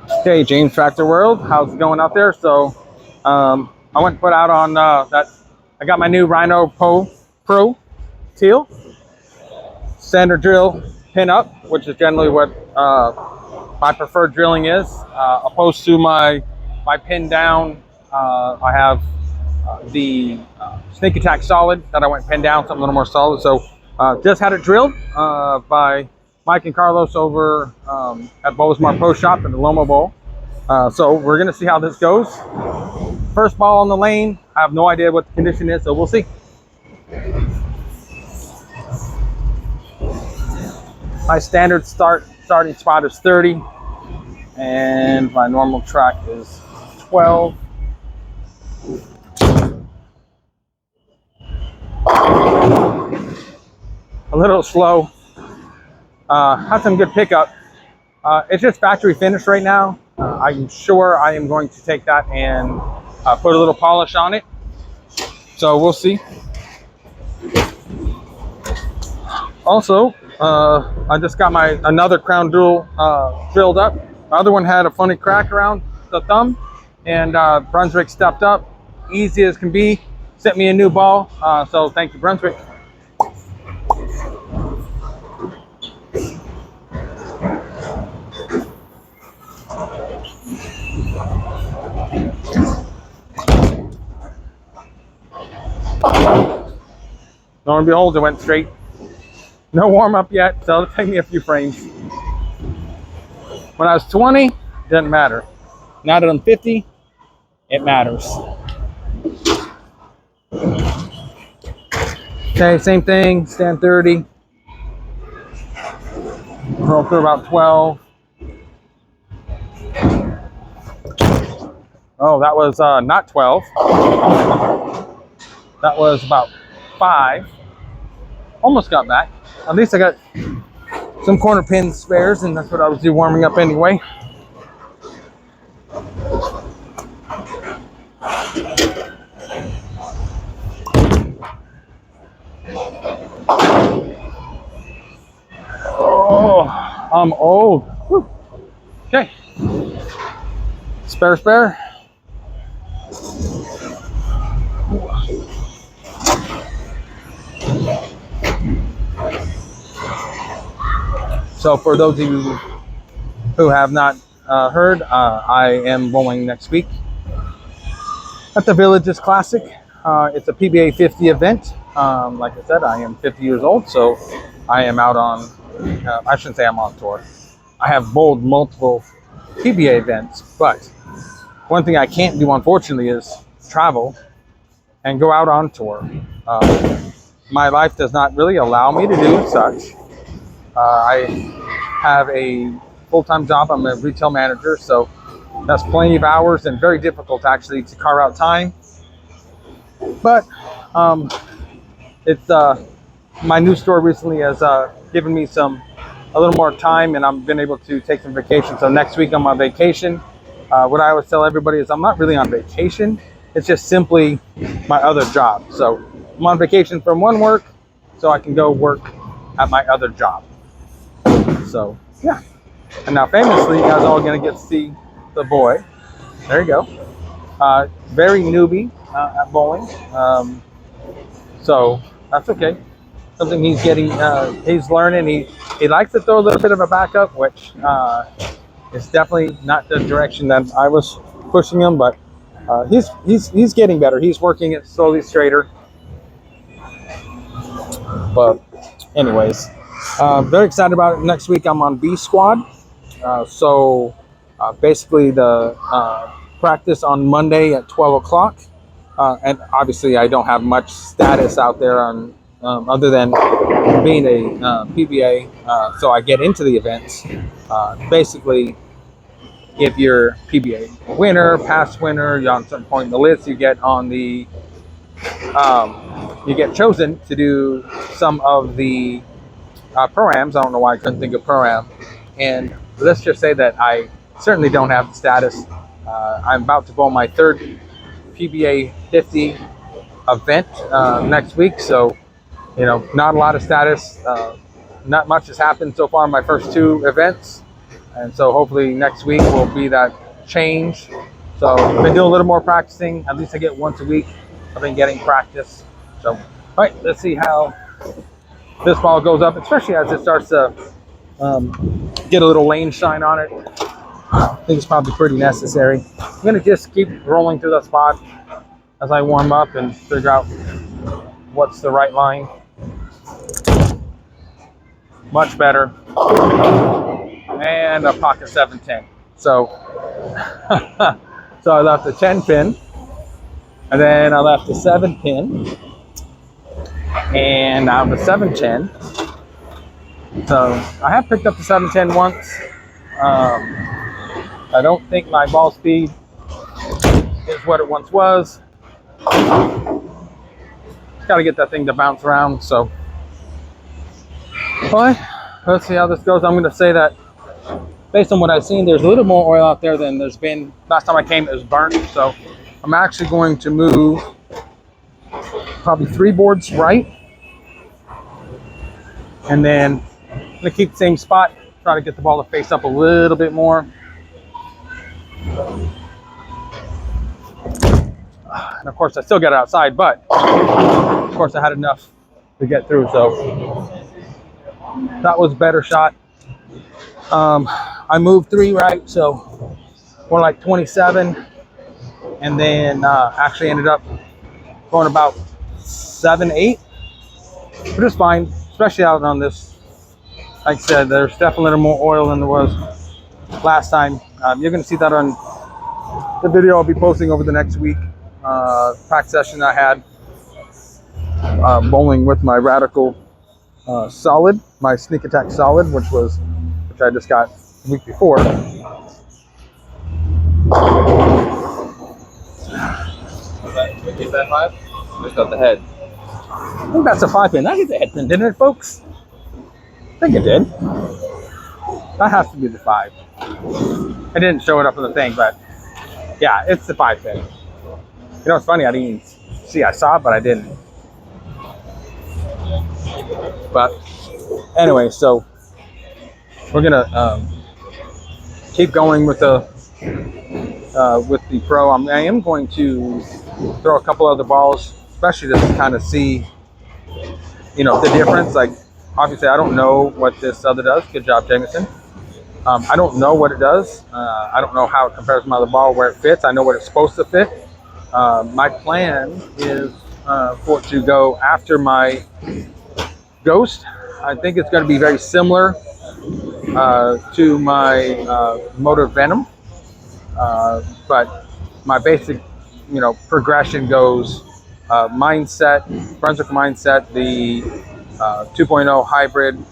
Hey, James Tractor World, how's it going out there? So, I went and put out on that. I got my new Rhino Pro Teal standard drill pin up, which is generally what my preferred drilling is, opposed to my pin down. I have the Sneak Attack Solid that I went pin down, something a little more solid. So, just had it drilled by Mike and Carlos over at Bolusmar Pro Shop in the Loma Bowl. So we're gonna see how this goes. First ball on the lane. I have no idea what the condition is, so we'll see. My standard starting spot is 30, and my normal track is 12. A little slow. Had some good pickup. It's just factory finished right now. I'm sure I am going to take that and put a little polish on it. So we'll see. Also, I just got my another crown jewel drilled up. The other one had a funny crack around the thumb, and Brunswick stepped up, easy as can be, sent me a new ball. So thank you, Brunswick. Lo and behold, it went straight. No warm up yet, so it'll take me a few frames. When I was 20, didn't matter. Now that I'm 50, it matters. Okay, same thing, stand 30. Roll through about 12. Oh, that was not 12. That was about 5. Almost got back. At least I got some corner pin spares, and that's what I was doing warming up anyway. Oh, I'm old. Whew. Okay. Spare. So for those of you who have not heard, I am bowling next week at the Villages Classic. It's a PBA50 event. Like I said, I am 50 years old, so I am out on, I shouldn't say I'm on tour. I have bowled multiple PBA events, but one thing I can't do, unfortunately, is travel and go out on tour. My life does not really allow me to do such. I have a full-time job. I'm a retail manager, so that's plenty of hours and very difficult actually to carve out time. But it's my new store recently has given me a little more time, and I've been able to take some vacation. So next week I'm on vacation. What I always tell everybody is I'm not really on vacation. It's just simply my other job. So I'm on vacation from one work, so I can go work at my other job. So yeah, and now famously, you guys are all gonna get to see the boy. There you go. Very newbie at bowling, so that's okay. Something he's getting, he's learning. He likes to throw a little bit of a backup, which is definitely not the direction that I was pushing him. But he's getting better. He's working it slowly straighter. But anyways. Very excited about it. Next week I'm on B squad. So basically the practice on Monday at 12 o'clock. And obviously I don't have much status out there on other than being a PBA. So I get into the events. Basically, if you're PBA winner, past winner, you're on a certain point in the list, you get on the you get chosen to do some of the pro-ams. I don't know why I couldn't think of pro-am. And let's just say that I certainly don't have the status. I'm about to bowl my third PBA 50 event next week. So, you know, not a lot of status. Not much has happened so far in my first 2 events. And so hopefully next week will be that change. So I've been doing a little more practicing. At least I get once a week. I've been getting practice. So, all right, let's see how this ball goes up, especially as it starts to get a little lane shine on it. I think it's probably pretty necessary. I'm gonna just keep rolling through the spot as I warm up and figure out what's the right line. Much better. And a pocket 710. So, so I left a 10 pin, and then I left a 7 pin, and now the 710. So I have picked up the 710 once. I don't think my ball speed is what it once was. Got to get that thing to bounce around. So, but let's see how this goes. I'm going to say that based on what I've seen, there's a little more oil out there than there's been. Last time I came, it was burnt. So I'm actually going to move probably 3 boards right, and then I'm going to keep the same spot. Try to get the ball to face up a little bit more. And of course, I still got it outside, but of course, I had enough to get through. So that was a better shot. I moved 3 right, so more like 27, and then actually ended up going about 7, 8, which is fine, especially out on this. Like I said, there's definitely a little more oil than there was last time. You're going to see that on the video I'll be posting over the next week. Practice session I had bowling with my Radical Solid, my Sneak Attack Solid, which I just got the week before. Is that 5? Just got the head. I think that's a 5 pin. I get the head pin, didn't it, folks? I think it did. That has to be the 5. I didn't show it up on the thing, but yeah, it's the 5 pin. You know, it's funny, I didn't see, I saw it, but I didn't. But anyway, so we're gonna keep going with the Pro. I am going to throw a couple other balls, especially to kind of see, you know, the difference. Like, obviously, I don't know what this other does. Good job, Jameson. I don't know what it does. I don't know how it compares to my other ball, where it fits. I know what it's supposed to fit. My plan is for it to go after my Ghost. I think it's going to be very similar to my Motor Venom, but my basic, you know, progression goes mindset, Brunswick mindset, the 2.0 hybrid,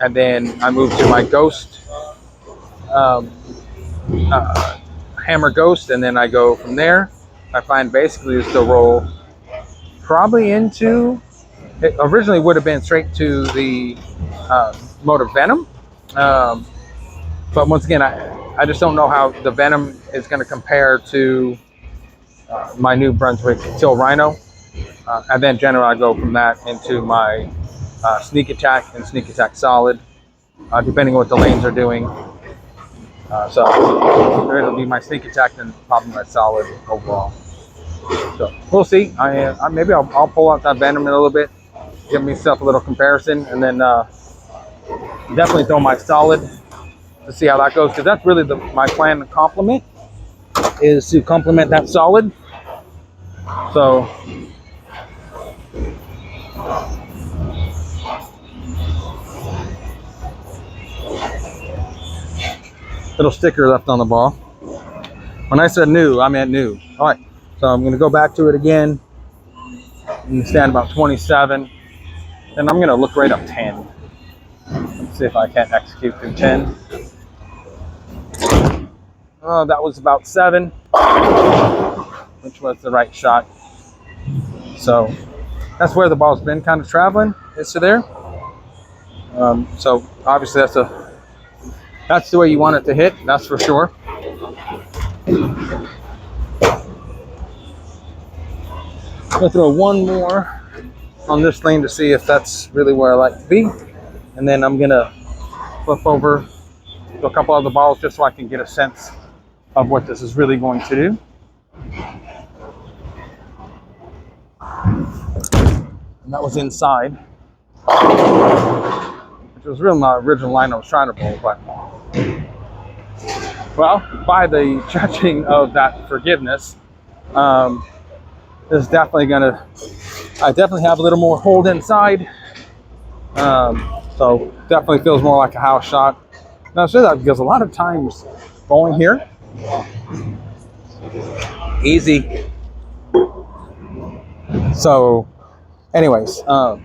and then I move to my Ghost, Hammer Ghost, and then I go from there. I find basically is to roll probably into. It originally would have been straight to the Motor Venom, but once again, I just don't know how the Venom is going to compare to my new Brunswick Till Rhino, and then generally I go from that into my Sneak Attack and Sneak Attack Solid, depending on what the lanes are doing. So it'll be my Sneak Attack and probably my Solid overall. So we'll see. Maybe I'll pull out that Venom in a little bit, give myself a little comparison, and then definitely throw my Solid to see how that goes, because that's really my plan to complement, is to complement that Solid. So little sticker left on the ball. When I said new, I meant new. All right, so I'm going to go back to it again and stand about 27. Then I'm going to look right up 10. Let's see if I can't execute through 10. Oh, that was about 7, which was the right shot. So that's where the ball's been kind of traveling, is to there. So obviously that's the way you want it to hit, that's for sure. I'm gonna throw one more on this lane to see if that's really where I like to be. And then I'm gonna flip over to a couple other balls just so I can get a sense of what this is really going to do. And that was inside, which was really not the original line I was trying to bowl, but well, by the judging of that forgiveness, this is definitely gonna, I definitely have a little more hold inside. So definitely feels more like a house shot. Now I say that because a lot of times bowling here, easy. So anyways, so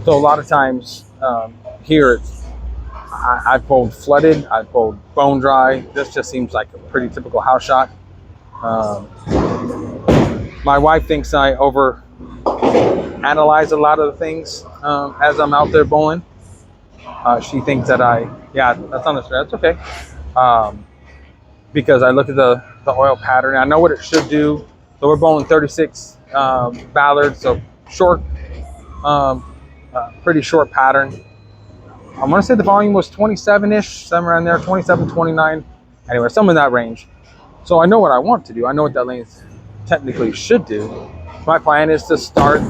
a lot of times here, I've bowled flooded, I've bowled bone dry. This just seems like a pretty typical house shot. My wife thinks I over analyze a lot of the things as I'm out there bowling. She thinks that that's understood. That's okay. Because I look at the oil pattern. I know what it should do. So we're bowling 36 Ballard, so short, pretty short pattern. I'm going to say the volume was 27-ish, somewhere around there, 27, 29. Anyway, some in that range. So I know what I want to do. I know what that lane technically should do. My plan is to start,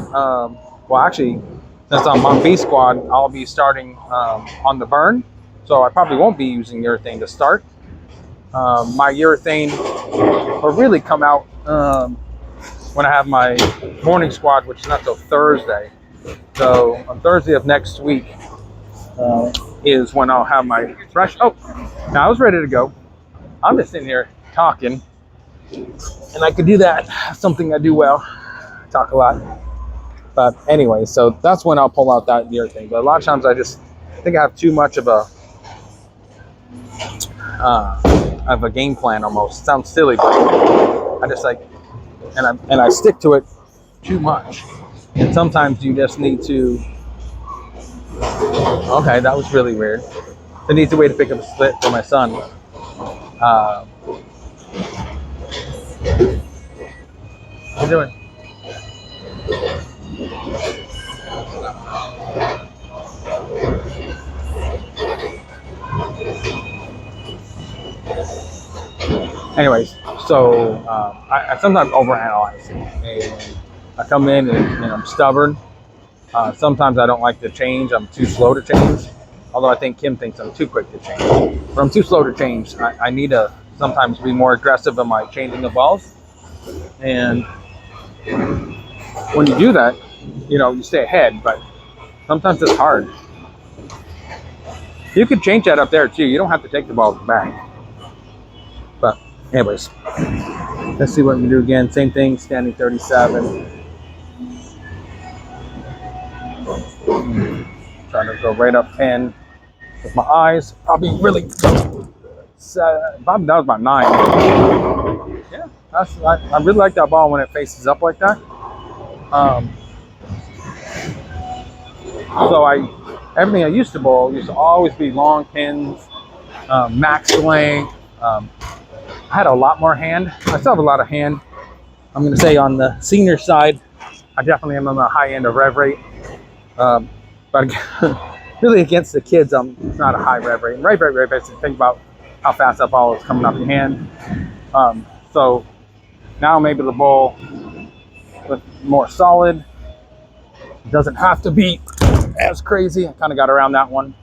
well, actually, since I'm on B squad, I'll be starting on the burn. So I probably won't be using urethane to start. My urethane will really come out when I have my morning squad, which is not till Thursday. So on Thursday of next week is when I'll have my fresh. Oh, now I was ready to go. I'm just sitting here talking, and I could do that. Something I do well. I talk a lot. But anyway, so that's when I'll pull out that urethane. But a lot of times I just think I have too much of a game plan almost. It sounds silly, but I just like, and I stick to it too much. And sometimes you just need to. Okay, that was really weird. An easy way to pick up a split for my son. What are you doing? Anyways, so I sometimes overanalyze it. And I come in and I'm stubborn. Sometimes I don't like to change. I'm too slow to change. Although I think Kim thinks I'm too quick to change. But I'm too slow to change. I need to sometimes be more aggressive in my changing the balls. And when you do that, you stay ahead. But sometimes it's hard. You could change that up there too. You don't have to take the ball back. But anyways, let's see what we can do again. Same thing, standing 37. Trying to go right up 10 with my eyes. Probably really, probably that was about 9. Yeah, I really like that ball when it faces up like that. So everything I used to bowl used to always be long pins, max length. I had a lot more hand. I still have a lot of hand. I'm going to say on the senior side, I definitely am on the high end of rev rate. But really against the kids, it's not a high rev rate. And rev rate, basically think about how fast that ball is coming off your hand. So now maybe the bowl with more solid. It doesn't have to be as crazy. I kind of got around that one.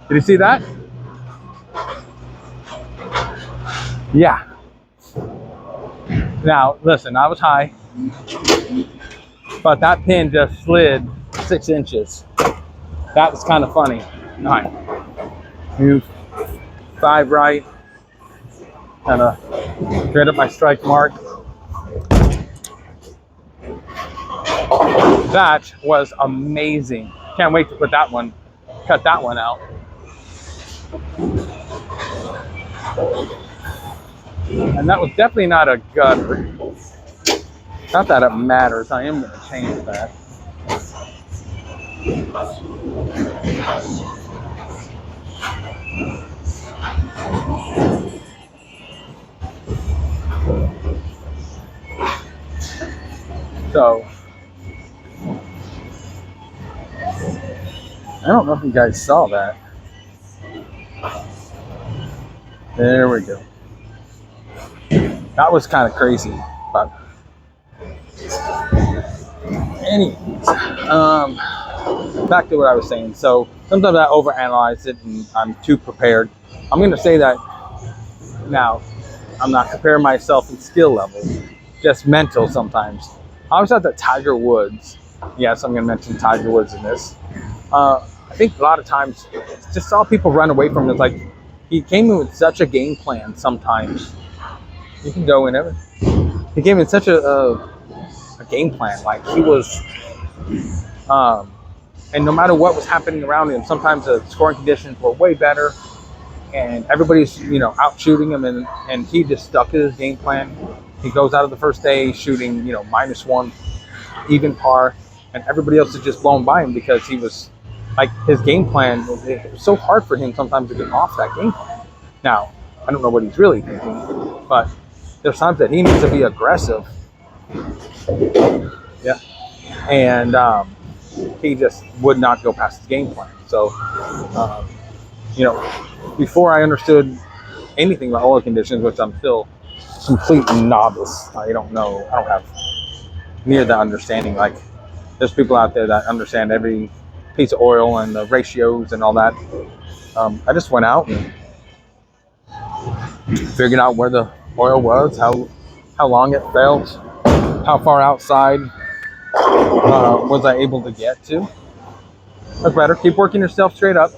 Did you see that? Yeah. Now, listen, I was high, but that pin just slid 6 inches. That was kind of funny. All right. Move 5 right. Kind of straight up my strike mark. That was amazing. Can't wait to put that one, cut that one out. And that was definitely not a gutter. Not that it matters. I am going to change that. So I don't know if you guys saw that. There we go. That was kind of crazy, but anyways, back to what I was saying. So sometimes I overanalyze it and I'm too prepared. I'm going to say that now. I'm not comparing myself in skill level, just mental sometimes. I was at the Tiger Woods. Yes, I'm going to mention Tiger Woods in this. I think a lot of times, just saw people run away from it. It's like he came in with such a game plan. Sometimes you can go in ever. He came in such a game plan. Like he was, and no matter what was happening around him, sometimes the scoring conditions were way better, and everybody's out shooting him, and he just stuck to his game plan. He goes out of the first day shooting -1, even par, and everybody else is just blown by him because he was like his game plan. It was so hard for him sometimes to get off that game plan. Now I don't know what he's really thinking, but there's times that he needs to be aggressive. Yeah, and he just would not go past his game plan. So, before I understood anything about oil conditions, which I'm still complete novice, I don't know. I don't have near the understanding. Like, there's people out there that understand every piece of oil and the ratios and all that. I just went out and figured out where the oil was, how long it felt, how far outside was I able to get to. That's better. Keep working yourself straight up.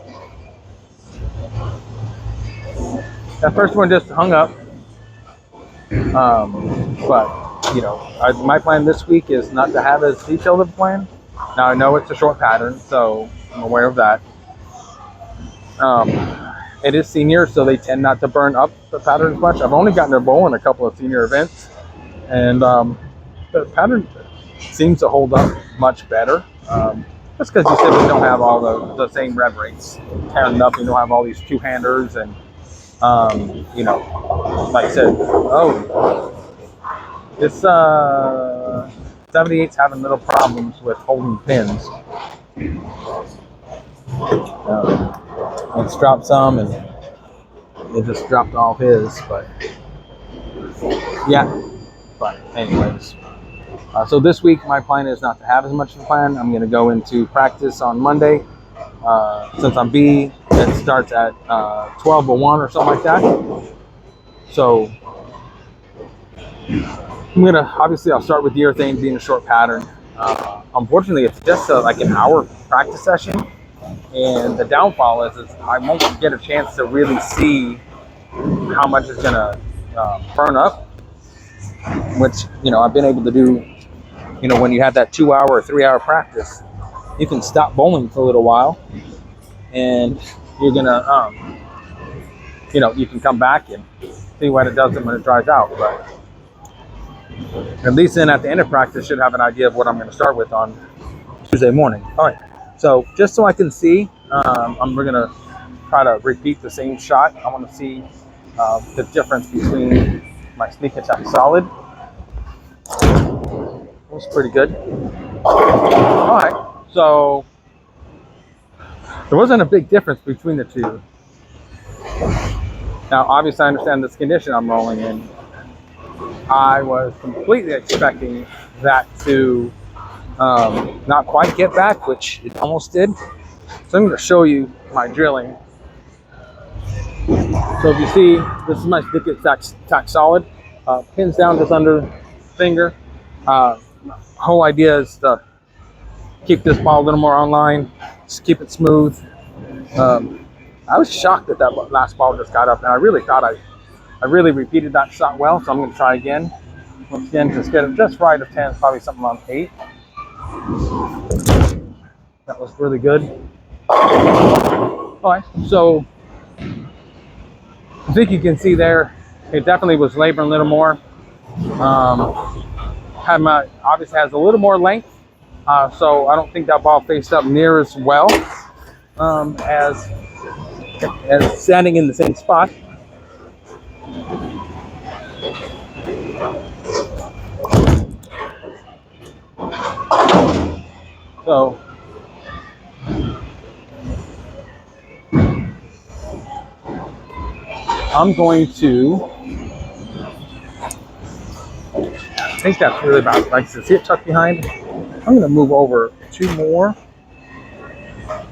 That first one just hung up. But my plan this week is not to have as detailed of a plan. Now I know it's a short pattern, so I'm aware of that. It is senior, so they tend not to burn up the pattern as much. I've only gotten their bowl in a couple of senior events, and the pattern seems to hold up much better. Just because you simply don't have all the same rev rates tearing up. You don't have all these two-handers and like I said, this 78's having little problems with holding pins. It's dropped some, and it just dropped all his. But yeah, but anyways. So this week, my plan is not to have as much of a plan. I'm going to go into practice on Monday. Since I'm B, it starts at 12:01 or something like that. So I'll start with urethane being a short pattern. Unfortunately, it's just like an hour practice session, and the downfall is I won't get a chance to really see how much it's going to burn up, which I've been able to do. When you have that 2-hour or 3-hour practice, you can stop bowling for a little while, and you're gonna, you can come back and see what it does when it dries out. But at least then at the end of practice, should have an idea of what I'm going to start with on Tuesday morning. All right. So just so I can see, we're going to try to repeat the same shot. I want to see the difference between my sneak attack solid. That was pretty good. All right. So there wasn't a big difference between the two. Now, obviously, I understand this condition I'm rolling in. I was completely expecting that to not quite get back, which it almost did. So I'm going to show you my drilling. So if you see, this is my stick tack solid. Pins down just under finger. Whole idea is to keep this ball a little more online, just keep it smooth. I was shocked that last ball just got up, and I really thought I really repeated that shot well, so I'm going to try again. Once again, just get it just right of 10, probably something on 8. That was really good. All right, so I think you can see there, it definitely was laboring a little more. Obviously has a little more length, so I don't think that ball faced up near as well as standing in the same spot. So I'm going to, I think that's really about right. So see it tucked behind? I'm going to move over 2 more.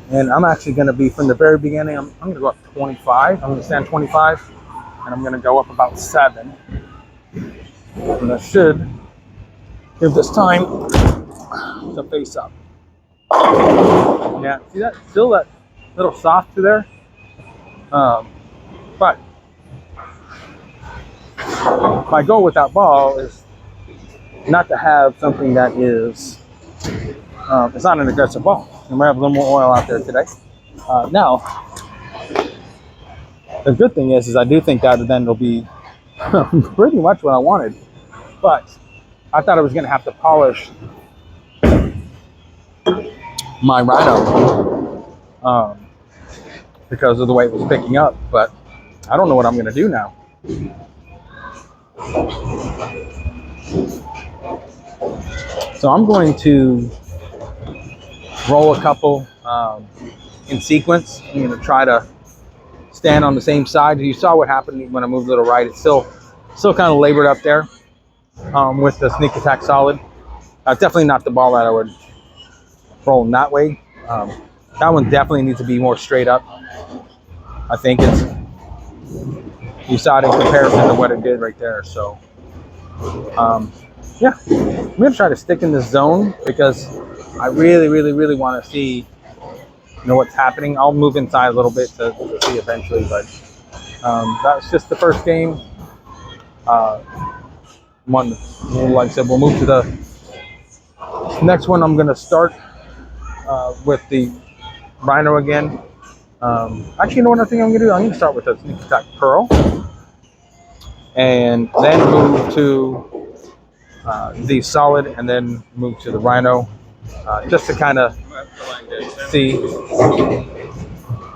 And I'm actually going to be from the very beginning, I'm going to go up 25. I'm going to stand 25 and I'm going to go up about 7. And I should give this time to face up. Yeah, see that? Still that little soft to there. But my goal with that ball is not to have something that is, it's not an aggressive ball. I'm gonna have a little more oil out there today. Now, the good thing is I do think that then it'll be pretty much what I wanted. But I thought I was gonna have to polish my Rhino because of the way it was picking up. But I don't know what I'm gonna do now. So I'm going to roll a couple in sequence. I'm going to try to stand on the same side. You saw what happened when I moved a little right. It's still kind of labored up there with the sneak attack solid. Definitely not the ball that I would roll in that way. That one definitely needs to be more straight up. I think you saw it in comparison to what it did right there. So yeah, I'm going to try to stick in this zone because I really, really, really want to see, what's happening. I'll move inside a little bit to see eventually, but that's just the first game. Like I said, we'll move to the next one. I'm going to start with the Rhino again. Actually, you know what I think I'm going to do? I'm going to start with the Sneak Attack Pearl and then move to the solid and then move to the Rhino just to kind of see.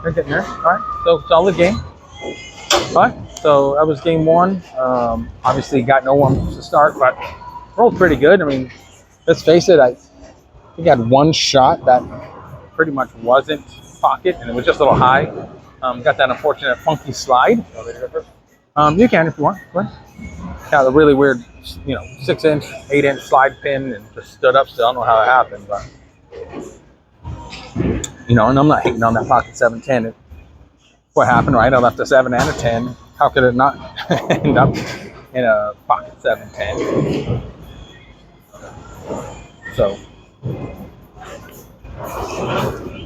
They're getting there. All right, so solid game. All right, so that was game 1. Obviously got no one to start, but rolled pretty good. I mean, let's face it, I think I had one shot that pretty much wasn't pocket and it was just a little high. Got that unfortunate funky slide. You can if you want. Go ahead. Got a really weird, 6-inch, 8-inch slide pin and just stood up still. I don't know how it happened, but and I'm not hating on that pocket 710. What happened, right? I left a 7 and a 10. How could it not end up in a pocket 710? So,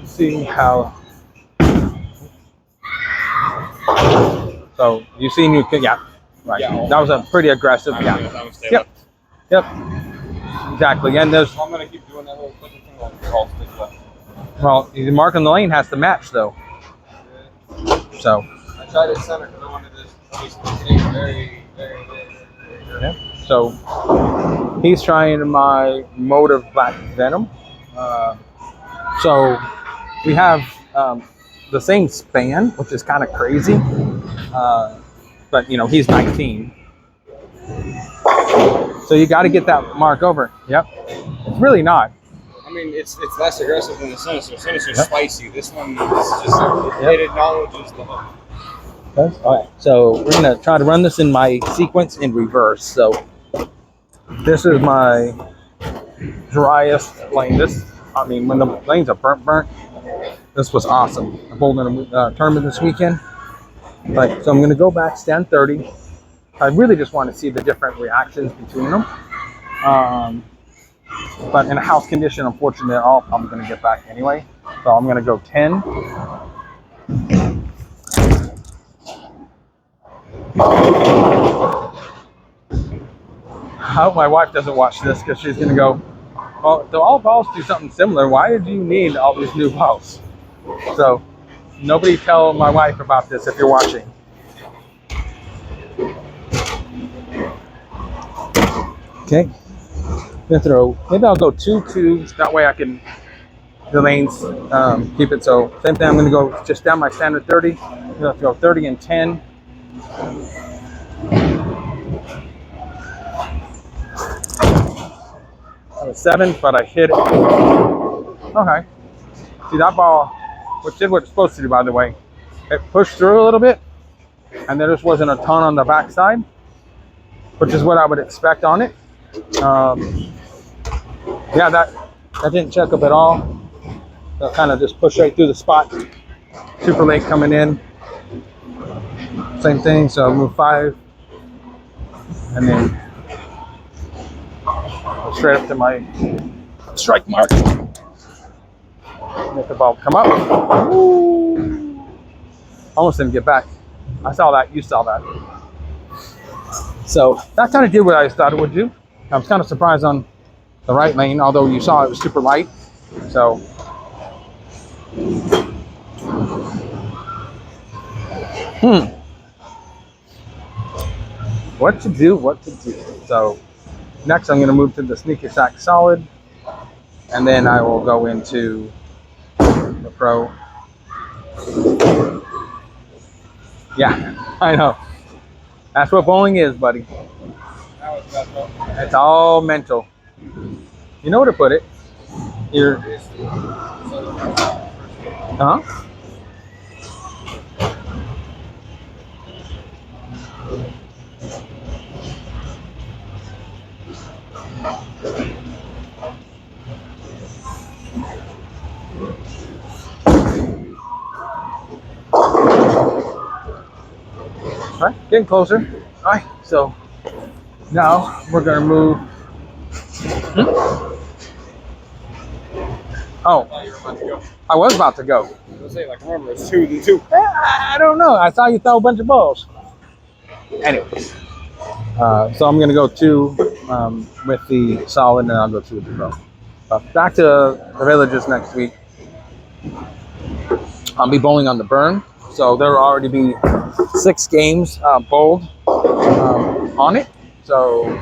see how. So you see, yeah, right. Yeah, that was a pretty aggressive. Yeah. Yep. Exactly. And there's. I'm gonna keep doing that little clicking thing while all stick left. Well, the mark on the lane has to match though. So. I tried it center because I wanted to take very, very, very. Yeah. So he's trying my Motive Black Venom. So we have the same span, which is kind of crazy. But he's 19. So you got to get that mark over. Yep. It's really not. I mean, it's less aggressive than the Sinister. Sinister's spicy. This one is just it acknowledges the hook. Okay. All right. So we're gonna try to run this in my sequence in reverse. So this is my driest lane. When the lanes are burnt, this was awesome. I'm holding a tournament this weekend. All right. So I'm gonna go back, stand 30. I really just want to see the different reactions between them. But in a house condition, unfortunately, they're all probably going to get back anyway. So I'm going to go 10. I hope my wife doesn't watch this because she's going to go, well, do all balls do something similar? Why did you need all these new balls? So nobody tell my wife about this if you're watching. Okay, I'm gonna throw, maybe I'll go 2 tubes, that way I can, the lanes, keep it. So same thing, I'm gonna go just down my standard 30. I'm gonna throw 30 and 10. I was 7, but I hit it. Okay, see that ball, which did what it's supposed to do, by the way. It pushed through a little bit, and there just wasn't a ton on the backside, which is what I would expect on it. Yeah, that didn't check up at all. So kind of just push right through the spot. Super late coming in. Same thing, so move 5, and then go straight up to my strike mark. Make the ball come up. Ooh. Almost didn't get back. I saw that, you saw that. So that kind of did what I thought it would do. I was kind of surprised on the right lane, although you saw it was super light. So what to do. So next I'm going to move to the sneak attack solid, and then I will go into the pro. Yeah, I know. That's what bowling is, buddy. It's all mental. You know where to put it. Here. Huh? All right, getting closer. All right, so now we're gonna move. Oh, I was about to go. I was like, remember, it's 2 and 2. I don't know. I saw you throw a bunch of balls. Anyways, so I'm gonna go 2 with the solid, and then I'll go 2 with the pro. Back to the Villages next week. I'll be bowling on the burn, so there will already be 6 games bowled on it. So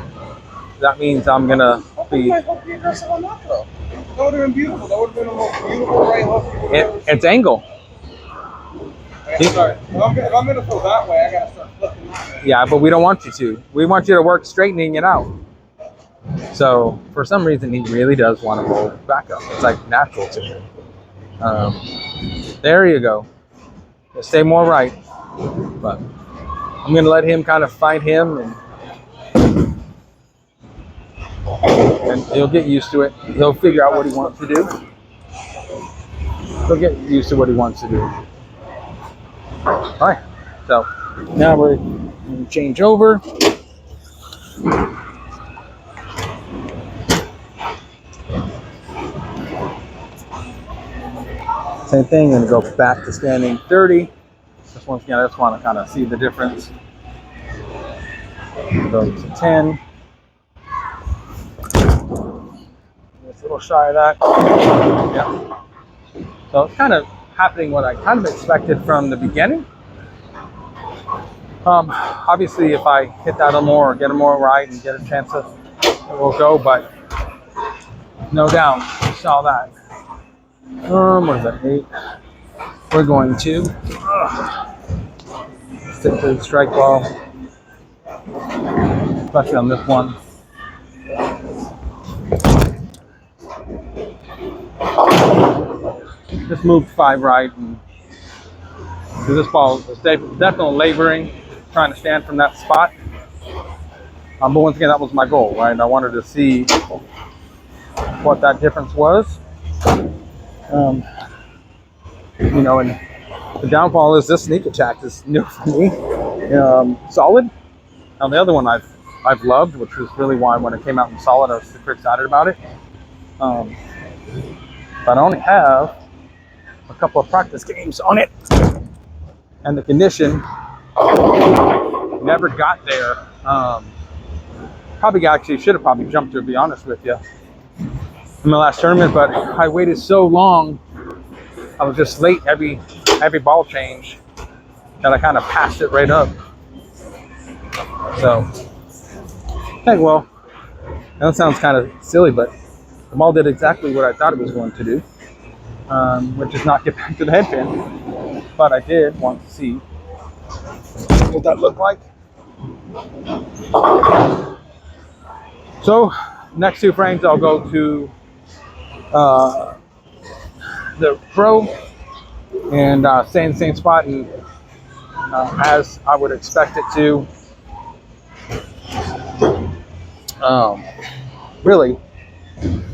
that means I'm gonna be. I hope you aggressive on that throw. That would have been beautiful. That would have been the most beautiful right hook. It's angle. Sorry. If I'm gonna throw that way, I gotta start flipping that way. Yeah, but we don't want you to. We want you to work straightening it out. So for some reason, he really does want to roll back up. It's like natural to him. There you go. Stay more right. But I'm gonna let him kind of fight him, and he'll get used to it. He'll figure out what he wants to do. He'll get used to what he wants to do. All right. So now we're going to change over. Same thing, I'm going to go back to standing 30. Just once again, I just want to kind of see the difference. Go to 10. Just a little shy of that. Yeah. So it's kind of happening what I kind of expected from the beginning. Obviously, if I hit that a little more or get it more right and get a chance to, it will go, but no doubt, you saw that. What is that, 8? We're going to stick to the strike ball, especially on this one. Just moved 5 right, and this ball is definitely laboring, trying to stand from that spot. But once again, that was my goal, right? I wanted to see what that difference was. You know, and the downfall is this sneak attack is new for me. Solid. Now the other one I've loved, which was really why when it came out in solid, I was super excited about it. But I only have a couple of practice games on it, and the condition never got there. Probably actually should have probably jumped to be honest with you, in my last tournament, but I waited so long. I was just late every ball change that I kind of passed it right up. So, hey, well, that sounds kind of silly, but the ball did exactly what I thought it was going to do, which is not get back to the head pin. But I did want to see what that looked like. So, next 2 frames, I'll go to the pro and stay in the same spot and as I would expect it to. Really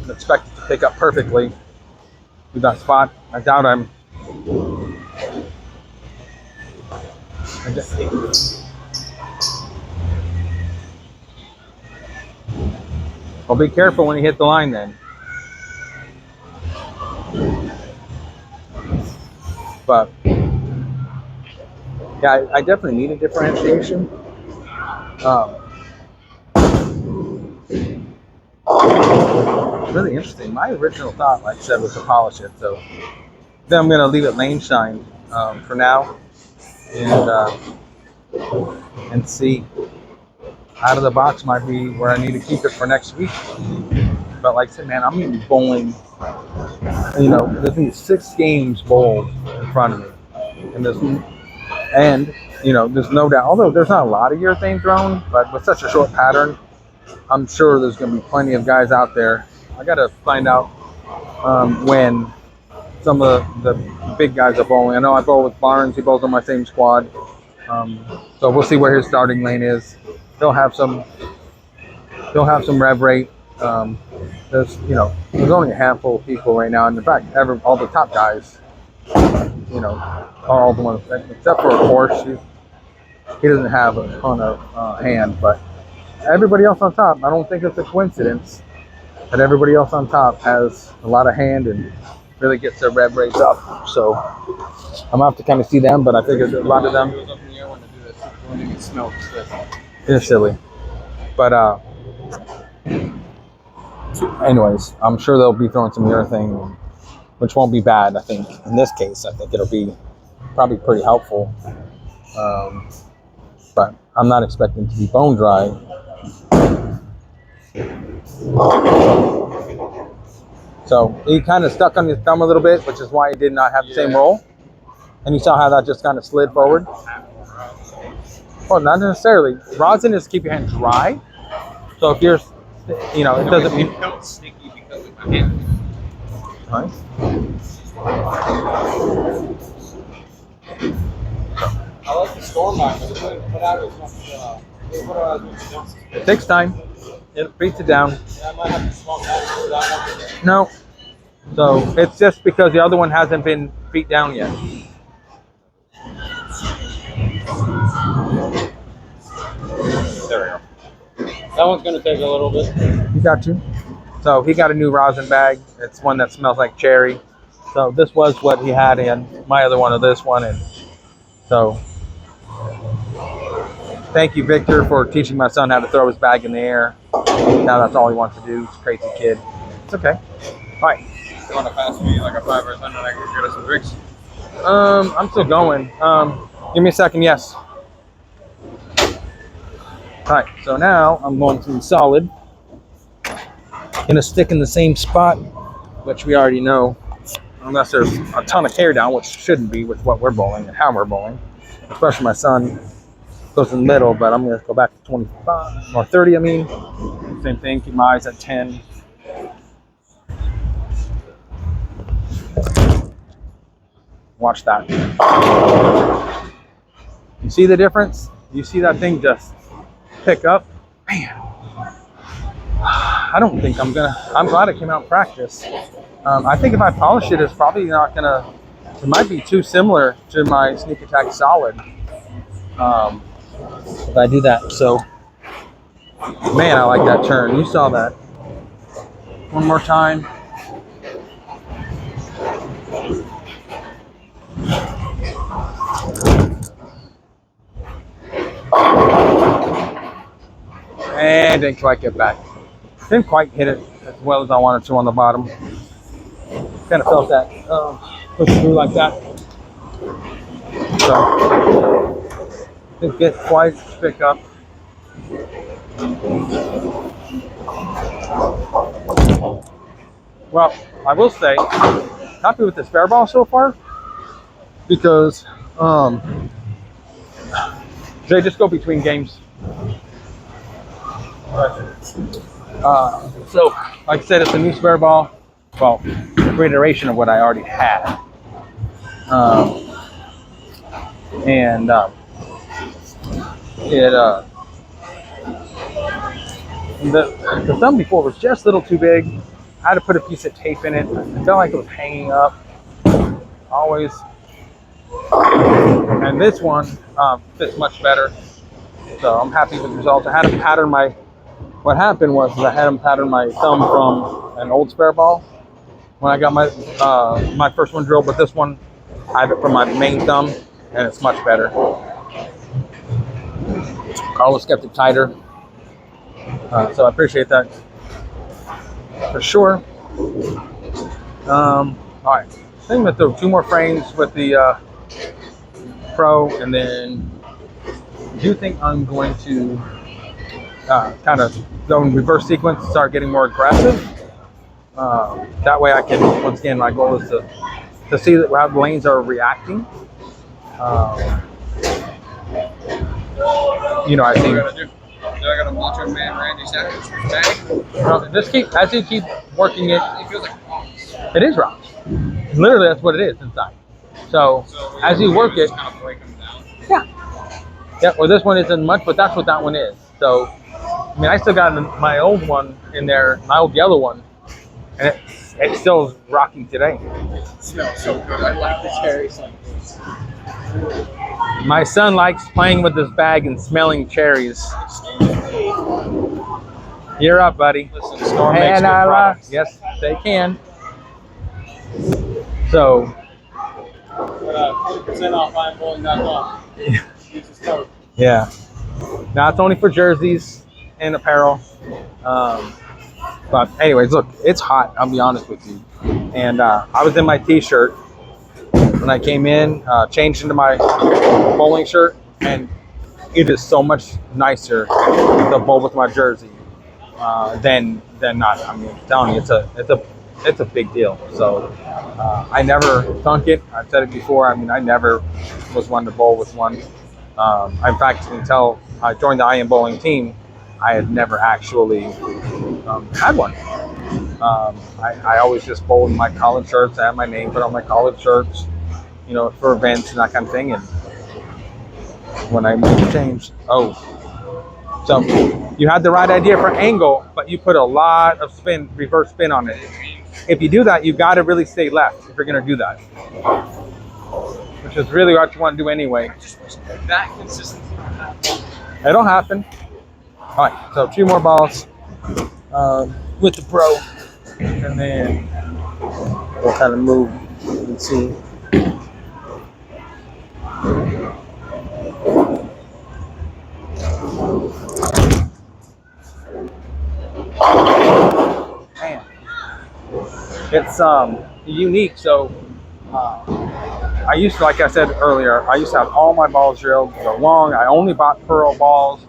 expect it to pick up perfectly through that spot. I doubt well, be careful when you hit the line then. But yeah, I definitely need a differentiation. Really interesting. My original thought, like I said, was to polish it. So then I'm gonna leave it lane shine for now, and see. Out of the box might be where I need to keep it for next week. But like I said, man, I'm gonna be bowling. You know, there's these 6 games bowled in front of me, and you know, there's no doubt. Although there's not a lot of urethane thrown, but with such a short pattern, I'm sure there's gonna be plenty of guys out there. I gotta find out when some of the big guys are bowling. I know I bowl with Barnes. He bowls on my same squad. So we'll see where his starting lane is. He'll have some rev rate. There's only a handful of people right now, and in fact, all the top guys, are all the ones except for Porsche. He doesn't have a ton of hand, but everybody else on top, I don't think it's a coincidence that everybody else on top has a lot of hand and really gets their rev rates up. So I'm gonna have to kind of see them, but I think a lot of them. They're silly, but anyways, I'm sure they'll be throwing some urethane, which won't be bad. I think in this case, I think it'll be probably pretty helpful. But I'm not expecting to be bone dry. So he kind of stuck on his thumb a little bit, which is why he did not have the same roll. And you saw how that just kind of slid forward. Well, not necessarily. Rosin is to keep your hand dry. So if you're, it doesn't mean. It felt sticky because of my hand. Nice. I like the storm back, but it didn't put out as much. It takes time. It beats it down. Yeah, I might have to swap that. No. So it's just because the other one hasn't been beat down yet. There we go. That one's going to take a little bit. You got you. So he got a new rosin bag. It's one that smells like cherry. So this was what he had in my other one of this one. And so thank you, Victor, for teaching my son how to throw his bag in the air. Now that's all he wants to do. He's a crazy kid. It's okay. All right. You want to pass me like a 5 or something? I can get us some drinks. I'm still going. Give me a second. Yes. All right. So now I'm going to solid. Gonna stick in the same spot, which we already know, unless there's a ton of hair down, which shouldn't be with what we're bowling and how we're bowling. Especially my son goes in the middle, but I'm gonna go back to 25 or 30. I mean, same thing. Keep my eyes at 10. Watch that. You see the difference? You see that thing just pick up? Man. I don't think I'm glad it came out in practice. I think if I polish it, it's probably not gonna, it might be too similar to my sneak attack solid. If I do that. So, man, I like that turn. You saw that. One more time. And didn't quite get back. Didn't quite hit it as well as I wanted to on the bottom. Kind of felt that push through like that. So didn't get quite to pick up. Well, I will say, happy with the spare ball so far because they just go between games. So, like I said, it's a new spare ball. Well, a reiteration of what I already had. It the thumb before was just a little too big. I had to put a piece of tape in it. I felt like it was hanging up always. And this one fits much better. So I'm happy with the results. I had them pattern my. What happened was I had them pattern my thumb from an old spare ball when I got my first one drilled, but this one I have it from my main thumb, and it's much better. Always kept it tighter. So I appreciate that for sure. All right, I think I'm gonna throw 2 more frames with the Pro, and then I do think I'm going to kind of go in reverse sequence, start getting more aggressive. That way I can, once again, my goal is to see how the lanes are reacting. You know, I think. Do I got a Macho Man Randy Savage bag? Just as you keep working it. It feels like rocks. It is rocks. Literally, that's what it is inside. So as you work it, kind of break them down. yeah. Well, this one isn't much, but that's what that one is. So, I mean, I still got my old one in there, my old yellow one, and it still is rocking today. It smells so good. I like the cherry something. My son likes playing with this bag and smelling cherries. You're up, buddy. Listen, Storm makes good products. Yes, they can. So, 40% off ironbowling.com. Use this code. yeah. Now it's only for jerseys and apparel. But anyways, look, it's hot. I'll be honest with you. And I was in my t-shirt when I came in, changed into my bowling shirt, and it is so much nicer to bowl with my jersey than not. I mean, I'm telling you, it's a big deal. So I never thunk it. I've said it before. I mean, I never was one to bowl with one. In fact, until I joined the IM bowling team, I had never actually had one. I always just bowled in my college shirts. I had my name put on my college shirts, you know, for events and that kind of thing. And when I made the change, so you had the right idea for angle, but you put a lot of reverse spin on it. If you do that, you got to really stay left if you're going to do that, which is really what you want to do anyway. That consistency. It'll happen. All right, so 2 more balls with the Pro, and then we'll kind of move and see. Man, it's unique. So I used to, like I said earlier, I used to have all my balls drilled so long. I only bought pearl balls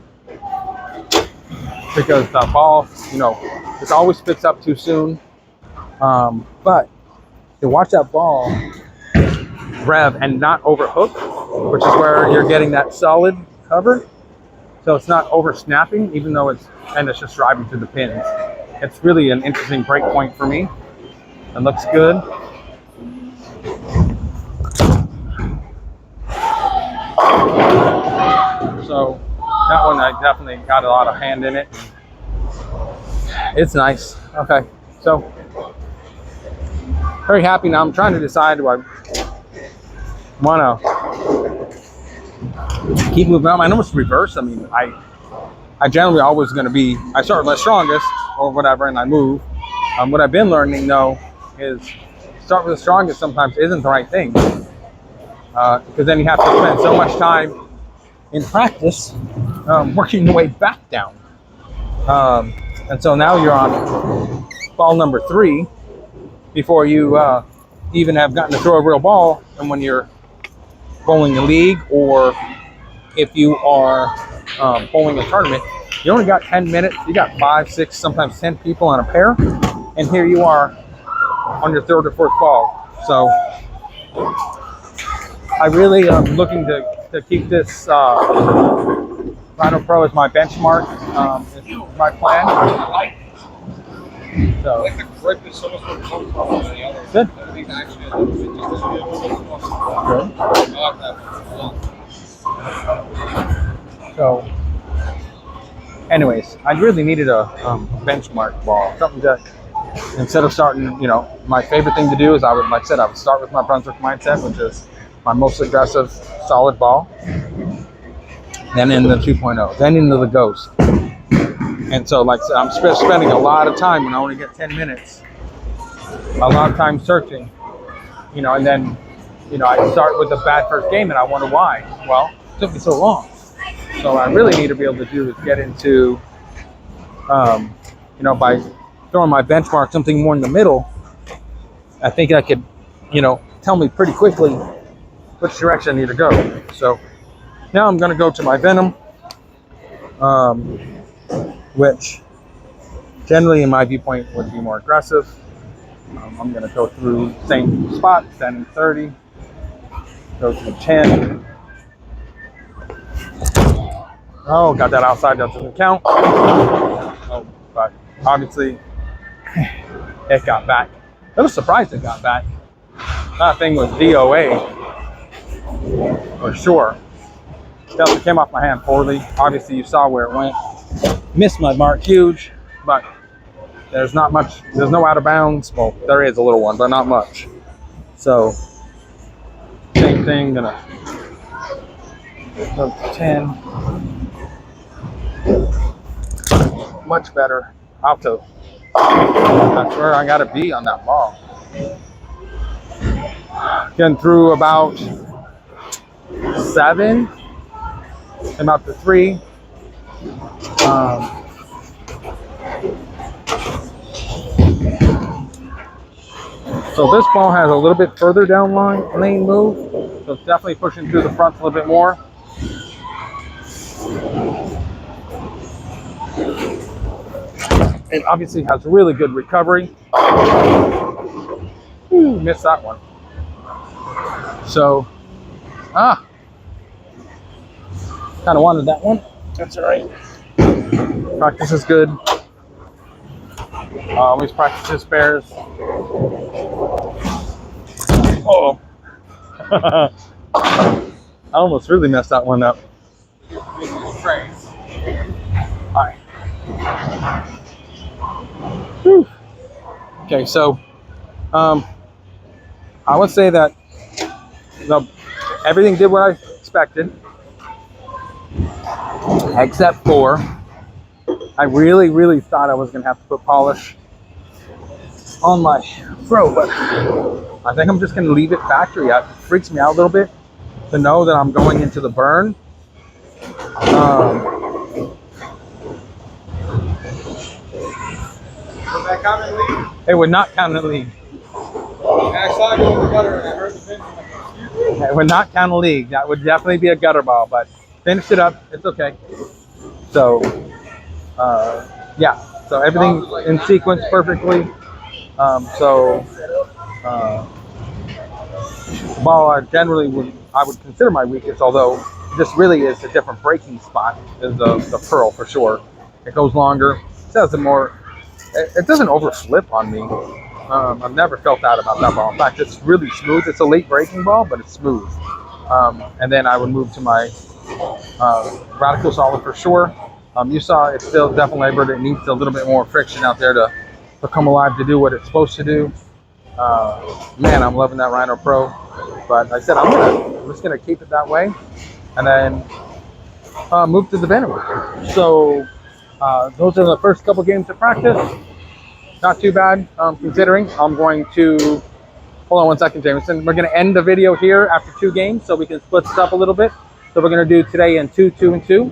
because the ball, you know, it always spits up too soon. But to watch that ball rev and not overhook, which is where you're getting that solid cover. So it's not over snapping, even though it's just driving through the pins. It's really an interesting break point for me. It looks good. So that one, I definitely got a lot of hand in it. It's nice. Okay, so very happy now. I'm trying to decide, do I want to keep moving on? I know it's reverse. I mean, I generally always going to be, I start with my strongest or whatever, and I move. What I've been learning though is start with the strongest sometimes isn't the right thing, because then you have to spend so much time in practice working your way back down. And so now you're on ball number 3 before you even have gotten to throw a real ball. And when you're bowling a league, or if you are bowling a tournament, you only got 10 minutes. You got 5, 6, sometimes 10 people on a pair. And here you are on your 3rd or 4th ball. So I really am looking to keep this Rhino Pro as my benchmark. Is my plan. So I like the grip is so much more comfortable than the other. Good. I think actually I like that one a lot. So, anyways, I really needed a benchmark ball, something that instead of starting, you know, my favorite thing to do is I would, like I said, I would start with my Brunswick mindset, which is my most aggressive, solid ball, then into the 2.0, then into the Ghost. And so, like I said, I'm spending a lot of time when I only get 10 minutes, a lot of time searching, you know, and then, you know, I start with a bad first game and I wonder why. Well, it took me so long. So what I really need to be able to do is get into, you know, by throwing my benchmark something more in the middle, I think I could, you know, tell me pretty quickly which direction I need to go. So now I'm going to go to my Venom, which generally in my viewpoint would be more aggressive. I'm going to go through the same spot, 10 and 30, go through 10. Oh, got that outside, that doesn't count. Oh, but obviously it got back. I was surprised it got back. That thing was DOA for sure. Definitely came off my hand poorly. Obviously you saw where it went. Missed my mark huge, but there's not much, there's no out of bounds. Well, there is a little one, but not much. So, same thing, gonna go to 10. Much better. Alto. That's where I gotta be on that ball. Getting through about 7, about the 3. So this ball has a little bit further down lane move, so it's definitely pushing through the front a little bit more. It obviously has really good recovery. Ooh, missed that one. So, kind of wanted that one. That's all right. Practice is good. Always practice spares. Oh, I almost really messed that one up. All right. Whew. Okay, so I would say that everything did what I expected, except for I really thought I was gonna have to put polish on my throat, but I think I'm just gonna leave it factory. It freaks me out a little bit to know that I'm going into the burn. Would that count in league? It would not count in the league. I saw it go in the gutter and I heard the pin. I'm like, excuse me? It would not count in the league. That would definitely be a gutter ball, but finished it up. It's okay. So, yeah. So everything in sequence perfectly. Ball I generally would consider my weakest, although this really is a different breaking spot, is the pearl for sure. It goes longer. It doesn't overflip on me. I've never felt that about that ball. In fact, it's really smooth. It's a late breaking ball, but it's smooth. And then I would move to my Radical Solid for sure. You saw it's still definitely labored. It needs a little bit more friction out there to come alive to do what it's supposed to do. Man, I'm loving that Rhino Pro. But like I said, I'm just gonna keep it that way, and then move to the Venom. So those are the first couple games of practice. Not too bad, considering. I'm going to hold on one second, Jameson. We're gonna end the video here after 2 games, so we can split this up a little bit. So we're gonna do today in 2, 2, and 2.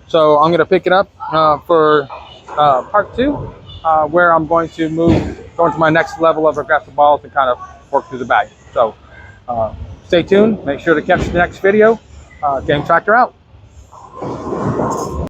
So I'm gonna pick it up for part 2, where I'm going to go into my next level of aggressive balls and kind of work through the bag. So stay tuned. Make sure to catch the next video. Game Tractor out.